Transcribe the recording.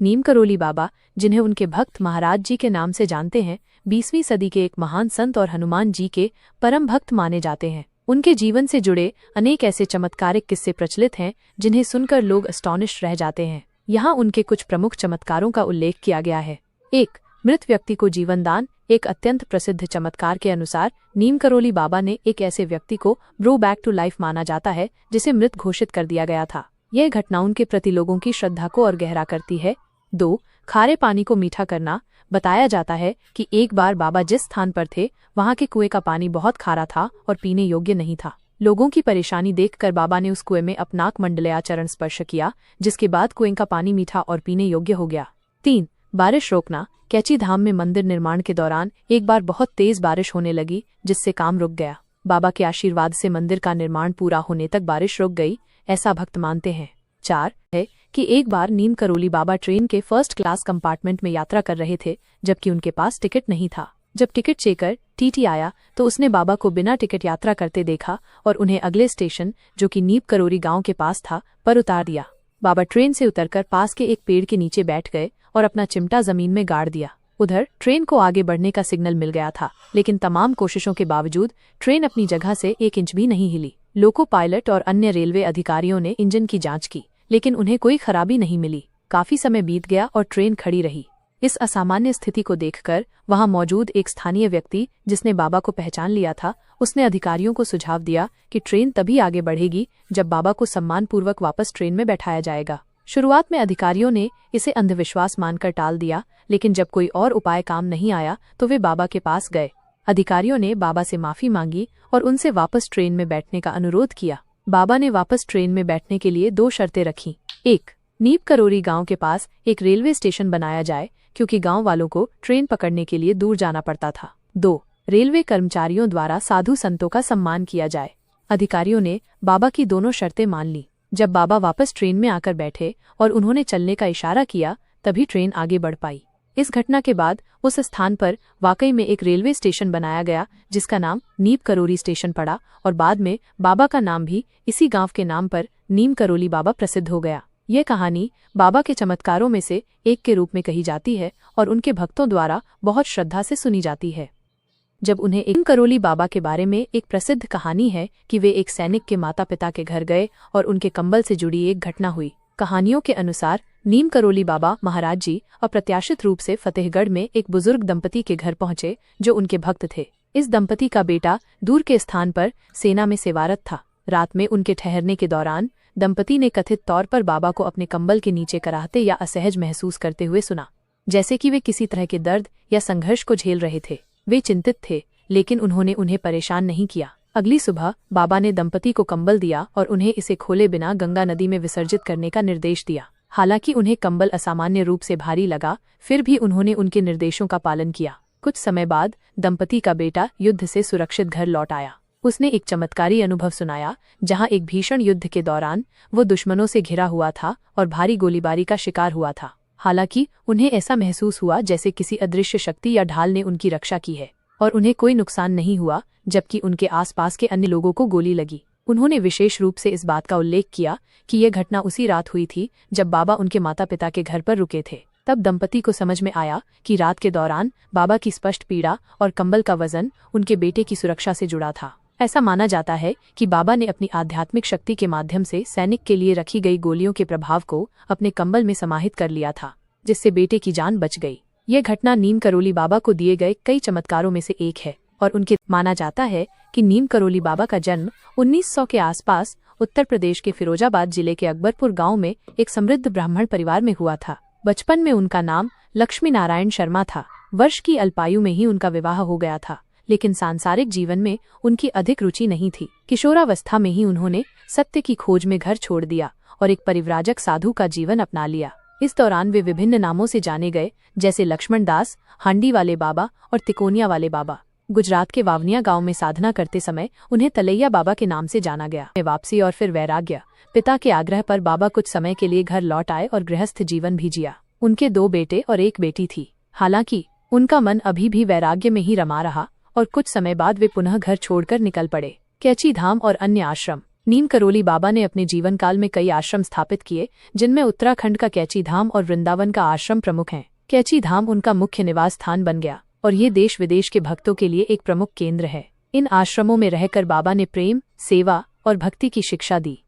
नीम करोली बाबा, जिन्हें उनके भक्त महाराज जी के नाम से जानते हैं, 20वीं सदी के एक महान संत और हनुमान जी के परम भक्त माने जाते हैं। उनके जीवन से जुड़े अनेक ऐसे चमत्कारिक किस्से प्रचलित हैं जिन्हें सुनकर लोग अस्टॉनिश रह जाते हैं। यहाँ उनके कुछ प्रमुख चमत्कारों का उल्लेख किया गया है। 1. मृत व्यक्ति को जीवन दान। एक अत्यंत प्रसिद्ध चमत्कार के अनुसार नीम करोली बाबा ने एक ऐसे व्यक्ति को ब्रो बैक टू लाइफ माना जाता है जिसे मृत घोषित कर दिया गया था। यह घटना उनके प्रति लोगों की श्रद्धा को और गहरा करती है। 2. खारे पानी को मीठा करना। बताया जाता है कि एक बार बाबा जिस स्थान पर थे वहां के कुएं का पानी बहुत खारा था और पीने योग्य नहीं था। लोगों की परेशानी देखकर बाबा ने उस कुएं में अपना नाकमंडलाचरण स्पर्श किया, जिसके बाद कुएं का पानी मीठा और पीने योग्य हो गया। 3. बारिश रोकना। कैची धाम में मंदिर निर्माण के दौरान एक बार बहुत तेज बारिश होने लगी, जिससे काम रुक गया। बाबा के आशीर्वाद से मंदिर का निर्माण पूरा होने तक बारिश रुक गई, ऐसा भक्त मानते हैं। 4 है कि एक बार नीम करोली बाबा ट्रेन के फर्स्ट क्लास कंपार्टमेंट में यात्रा कर रहे थे, जबकि उनके पास टिकट नहीं था। जब टिकट चेकर टीटी आया तो उसने बाबा को बिना टिकट यात्रा करते देखा और उन्हें अगले स्टेशन, जो कि नीम करोली गांव के पास था, पर उतार दिया। बाबा ट्रेन से उतरकर पास के एक पेड़ के नीचे बैठ गए और अपना चिमटा जमीन में गाड़ दिया। उधर ट्रेन को आगे बढ़ने का सिग्नल मिल गया था, लेकिन तमाम कोशिशों के बावजूद ट्रेन अपनी जगह से 1 इंच भी नहीं हिली। लोको पायलट और अन्य रेलवे अधिकारियों ने इंजन की जांच की, लेकिन उन्हें कोई खराबी नहीं मिली। काफी समय बीत गया और ट्रेन खड़ी रही। इस असामान्य स्थिति को देखकर वहां मौजूद एक स्थानीय व्यक्ति, जिसने बाबा को पहचान लिया था, उसने अधिकारियों को सुझाव दिया कि ट्रेन तभी आगे बढ़ेगी जब बाबा को सम्मानपूर्वक वापस ट्रेन में बैठाया जाएगा। शुरुआत में अधिकारियों ने इसे अंधविश्वास मानकर टाल दिया, लेकिन जब कोई और उपाय काम नहीं आया तो वे बाबा के पास गए। अधिकारियों ने बाबा से माफी मांगी और उनसे वापस ट्रेन में बैठने का अनुरोध किया। बाबा ने वापस ट्रेन में बैठने के लिए 2 शर्तें रखीं। 1. नीम करोली गांव के पास एक रेलवे स्टेशन बनाया जाए, क्योंकि गांव वालों को ट्रेन पकड़ने के लिए दूर जाना पड़ता था। 2. रेलवे कर्मचारियों द्वारा साधु संतों का सम्मान किया जाए। अधिकारियों ने बाबा की दोनों शर्तें मान ली। जब बाबा वापस ट्रेन में आकर बैठे और उन्होंने चलने का इशारा किया, तभी ट्रेन आगे बढ़ पाई। इस घटना के बाद उस स्थान पर वाकई में एक रेलवे स्टेशन बनाया गया, जिसका नाम नीम करोली स्टेशन पड़ा और बाद में बाबा का नाम भी इसी गांव के नाम पर नीम करोली बाबा प्रसिद्ध हो गया। यह कहानी बाबा के चमत्कारों में से एक के रूप में कही जाती है और उनके भक्तों द्वारा बहुत श्रद्धा से सुनी जाती है। जब उन्हें नीम करोली बाबा के बारे में एक प्रसिद्ध कहानी है कि वे एक सैनिक के माता पिता के घर गए और उनके कंबल से जुड़ी एक घटना हुई। कहानियों के अनुसार नीम करोली बाबा महाराज जी अप्रत्याशित रूप से फतेहगढ़ में एक बुजुर्ग दंपति के घर पहुंचे, जो उनके भक्त थे। इस दंपति का बेटा दूर के स्थान पर सेना में सेवारत था। रात में उनके ठहरने के दौरान दंपति ने कथित तौर पर बाबा को अपने कंबल के नीचे कराहते या असहज महसूस करते हुए सुना, जैसे कि वे किसी तरह के दर्द या संघर्ष को झेल रहे थे। वे चिंतित थे, लेकिन उन्होंने उन्हें परेशान नहीं किया। अगली सुबह बाबा ने दंपति को कंबल दिया और उन्हें इसे खोले बिना गंगा नदी में विसर्जित करने का निर्देश दिया। हालांकि उन्हें कंबल असामान्य रूप से भारी लगा, फिर भी उन्होंने उनके निर्देशों का पालन किया। कुछ समय बाद दंपति का बेटा युद्ध से सुरक्षित घर लौट आया। उसने एक चमत्कारी अनुभव सुनाया, जहां एक भीषण युद्ध के दौरान वो दुश्मनों से घिरा हुआ था और भारी गोलीबारी का शिकार हुआ था। हालांकि उन्हें ऐसा महसूस हुआ जैसे किसी अदृश्य शक्ति या ढाल ने उनकी रक्षा की है और उन्हें कोई नुकसान नहीं हुआ, जबकि उनके आसपास के अन्य लोगों को गोली लगी। उन्होंने विशेष रूप से इस बात का उल्लेख किया कि यह घटना उसी रात हुई थी जब बाबा उनके माता पिता के घर पर रुके थे। तब दंपति को समझ में आया कि रात के दौरान बाबा की स्पष्ट पीड़ा और कंबल का वजन उनके बेटे की सुरक्षा से जुड़ा था। ऐसा माना जाता है कि बाबा ने अपनी आध्यात्मिक शक्ति के माध्यम से सैनिक के लिए रखी गई गोलियों के प्रभाव को अपने कंबल में समाहित कर लिया था, जिससे बेटे की जान बच गई। यह घटना नीम करोली बाबा को दिए गए कई चमत्कारों में से एक है और उनके माना जाता है कि नीम करोली बाबा का जन्म 1900 के आसपास उत्तर प्रदेश के फिरोजाबाद जिले के अकबरपुर गांव में एक समृद्ध ब्राह्मण परिवार में हुआ था। बचपन में उनका नाम लक्ष्मी नारायण शर्मा था। वर्ष की अल्पायु में ही उनका विवाह हो गया था, लेकिन सांसारिक जीवन में उनकी अधिक रुचि नहीं थी। किशोरावस्था में ही उन्होंने सत्य की खोज में घर छोड़ दिया और एक परिव्राजक साधु का जीवन अपना लिया। इस दौरान वे विभिन्न नामों से जाने गए, जैसे लक्ष्मण दास, हांडी वाले बाबा और तिकोनिया वाले बाबा। गुजरात के वावनिया गांव में साधना करते समय उन्हें तलैया बाबा के नाम से जाना गया। वापसी और फिर वैराग्य। पिता के आग्रह पर बाबा कुछ समय के लिए घर लौट आए और गृहस्थ जीवन भी जिया। उनके 2 बेटे और 1 बेटी थी। हालांकि उनका मन अभी भी वैराग्य में ही रमा रहा और कुछ समय बाद वे पुनः घर छोड़कर निकल पड़े। कैची धाम और अन्य आश्रम। नीम करोली बाबा ने अपने जीवन काल में कई आश्रम स्थापित किए, जिनमें उत्तराखंड का कैची धाम और वृंदावन का आश्रम प्रमुख हैं। कैची धाम उनका मुख्य निवास स्थान बन गया और ये देश विदेश के भक्तों के लिए एक प्रमुख केंद्र है। इन आश्रमों में रहकर बाबा ने प्रेम, सेवा और भक्ति की शिक्षा दी।